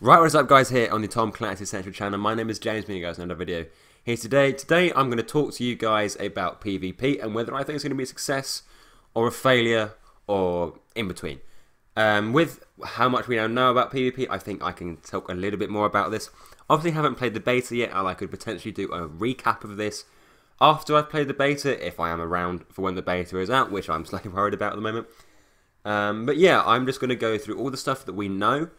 Right, what's up guys, here on the TomClancyCentral channel. My name is James, and you guys know another video here today. Today I'm going to talk to you guys about PvP and whether I think it's going to be a success or a failure or in between. With how much we now know about PvP, I think I can talk a little bit more about this. Obviously haven't played the beta yet, and I could potentially do a recap of this after I've played the beta, if I am around for when the beta is out, which I'm slightly worried about at the moment. But yeah, I'm just going to go through all the stuff that we know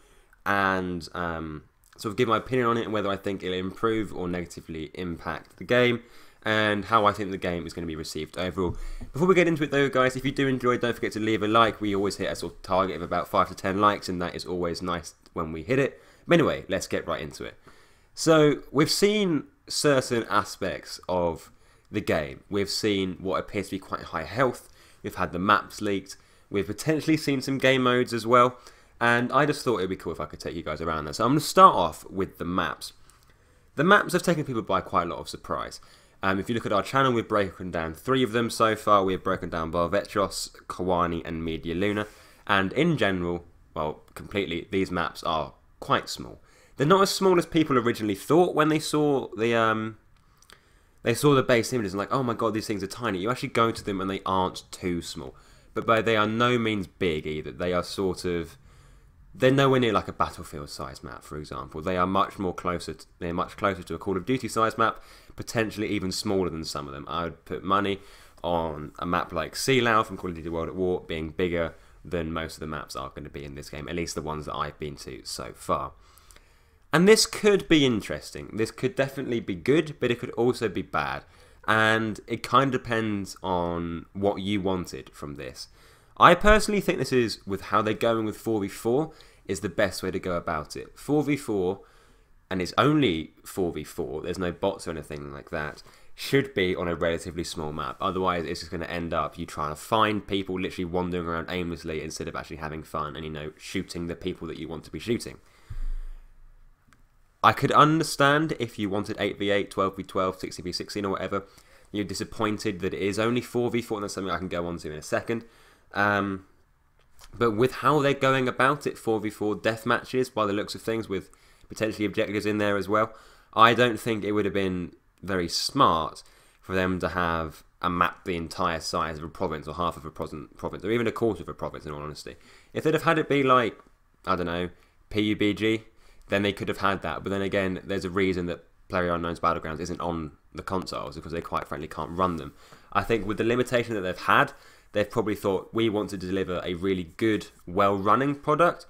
and sort of give my opinion on it and whether I think it'll improve or negatively impact the game and how I think the game is going to be received overall. Before we get into it though guys, if you do enjoy, don't forget to leave a like. We always hit a sort of target of about 5 to 10 likes, and that is always nice when we hit it. But anyway, let's get right into it. So we've seen certain aspects of the game. We've seen what appears to be quite high health. We've had the maps leaked. We've potentially seen some game modes as well. And I just thought it would be cool if I could take you guys around there. So I'm going to start off with the maps. The maps have taken people by quite a lot of surprise. If you look at our channel, we've broken down 3 of them so far. We've broken down Barvetros, Kawani and Media Luna. And in general, well, completely, these maps are quite small. They're not as small as people originally thought when they saw the base images and like, oh my god, these things are tiny. You actually go to them and they aren't too small. But they are no means big either. They are sort of... They're nowhere near like a Battlefield size map, for example. They are much closer to a Call of Duty size map, potentially even smaller than some of them. I would put money on a map like Sea Lao from Call of Duty World at War being bigger than most of the maps are going to be in this game, at least the ones that I've been to so far. And this could be interesting. This could definitely be good, but it could also be bad. And it kind of depends on what you wanted from this. I personally think this is, with how they're going with 4v4, is the best way to go about it. 4v4, and it's only 4v4, there's no bots or anything like that, should be on a relatively small map. Otherwise, it's just going to end up you trying to find people literally wandering around aimlessly instead of actually having fun and, you know, shooting the people that you want to be shooting. I could understand if you wanted 8v8, 12v12, 16v16 or whatever. You're disappointed that it is only 4v4, and that's something I can go on to in a second. But with how they're going about it, 4v4 death matches, by the looks of things, with potentially objectives in there as well, I don't think it would have been very smart for them to have a map the entire size of a province, or half of a province, or even a quarter of a province, in all honesty. If they'd have had it be like, I don't know, PUBG, then they could have had that. But then again, there's a reason that PlayerUnknown's Battlegrounds isn't on the consoles, because they quite frankly can't run them. I think with the limitation that they've had, they've probably thought, we want to deliver a really good, well-running product,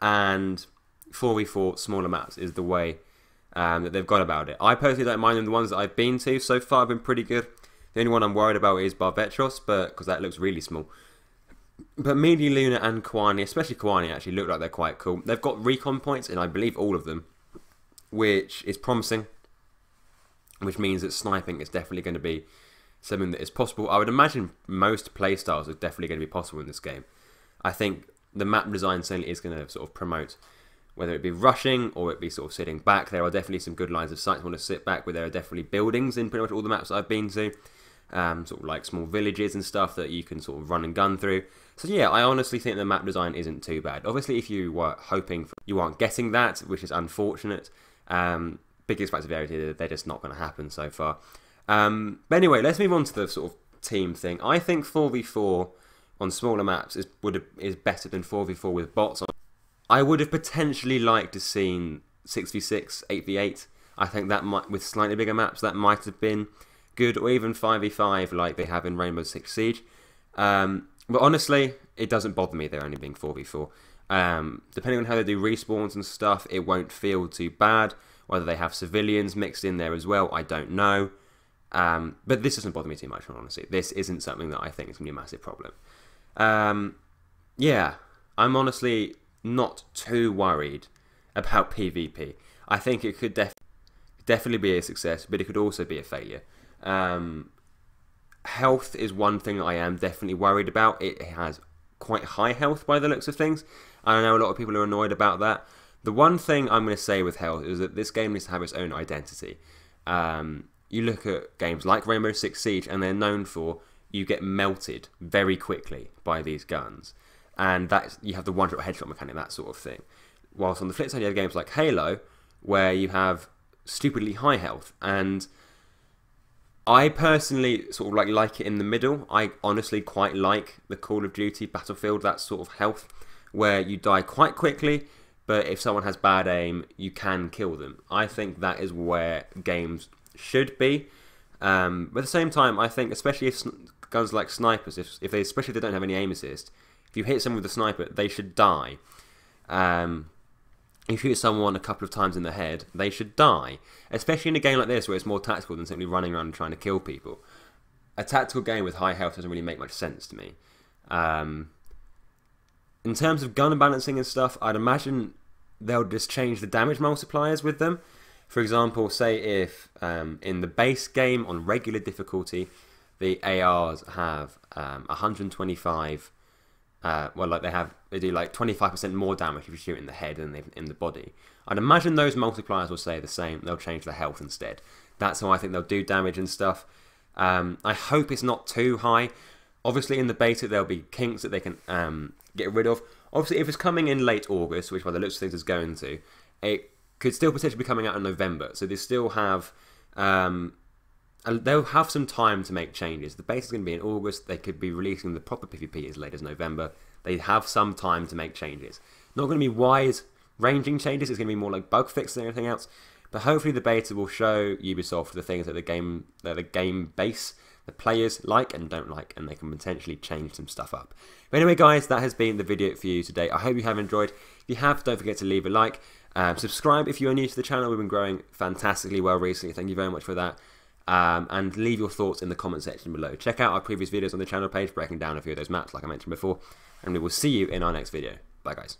and 4v4 smaller maps is the way that they've got about it. I personally don't mind them. The ones that I've been to so far have been pretty good. The only one I'm worried about is Barvetros, because that looks really small. But Media Luna and Kawani, especially Kawani, actually look like they're quite cool. They've got recon points, and I believe all of them, which is promising, which means that sniping is definitely going to be something that is possible. I would imagine most playstyles are definitely going to be possible in this game. I think the map design certainly is going to sort of promote, whether it be rushing or it be sort of sitting back. There are definitely some good lines of sight. You want to sit back, where there are definitely buildings in pretty much all the maps that I've been to. Sort of like small villages and stuff that you can sort of run and gun through. So yeah, I honestly think the map design isn't too bad. Obviously, if you were hoping for, you aren't getting that, which is unfortunate. Biggest factor of reality, they're just not going to happen so far. But anyway, let's move on to the sort of team thing. I think 4v4 on smaller maps is better than 4v4 with bots on. I would have potentially liked to seen 6v6, 8v8. I think that might, with slightly bigger maps, that might have been good, or even 5v5 like they have in Rainbow Six Siege. But honestly, it doesn't bother me they're only being 4v4. Depending on how they do respawns and stuff, it won't feel too bad. Whether they have civilians mixed in there as well, I don't know. But this doesn't bother me too much, honestly. This isn't something that I think is going to be a massive problem. Yeah, I'm honestly not too worried about PvP. I think it could definitely be a success, but it could also be a failure. Health is one thing I am definitely worried about. It has quite high health by the looks of things. I know a lot of people are annoyed about that. The one thing I'm going to say with health is that this game needs to have its own identity. You look at games like Rainbow Six Siege, and they're known for, you get melted very quickly by these guns, and that's, you have the one-shot headshot mechanic, that sort of thing. whilst on the flip side you have games like Halo, where you have stupidly high health. And I personally sort of like it in the middle. I honestly quite like the Call of Duty Battlefield, that sort of health, where you die quite quickly, but if someone has bad aim, you can kill them. I think that is where games should be. But at the same time, I think, especially if guns like snipers, especially if they don't have any aim assist, if you hit someone with a sniper, they should die. If you hit someone a couple of times in the head, they should die. Especially in a game like this, where it's more tactical than simply running around and trying to kill people. A tactical game with high health doesn't really make much sense to me. In terms of gun balancing and stuff, I'd imagine they'll just change the damage multipliers with them. For example, say if in the base game on regular difficulty, the ARs have 125. They do like 25% more damage if you shoot in the head than in the body. I'd imagine those multipliers will stay the same. They'll change the health instead. That's how I think they'll do damage and stuff. I hope it's not too high. Obviously, in the beta, there'll be kinks that they can get rid of. Obviously, if it's coming in late August, which by the looks of things is going to, it could still potentially be coming out in November. So they still have, they'll have some time to make changes. The beta is going to be in August. They could be releasing the proper PvP as late as November. They have some time to make changes. Not going to be wide-ranging changes. It's going to be more like bug fixes and everything else. But hopefully, the beta will show Ubisoft the things that the game base, the players like and don't like, and they can potentially change some stuff up. But anyway, guys, that has been the video for you today. I hope you have enjoyed. If you have, don't forget to leave a like. Subscribe if you are new to the channel. We've been growing fantastically well recently. Thank you very much for that. And leave your thoughts in the comment section below. Check out our previous videos on the channel page, breaking down a few of those maps like I mentioned before. And we will see you in our next video. Bye, guys.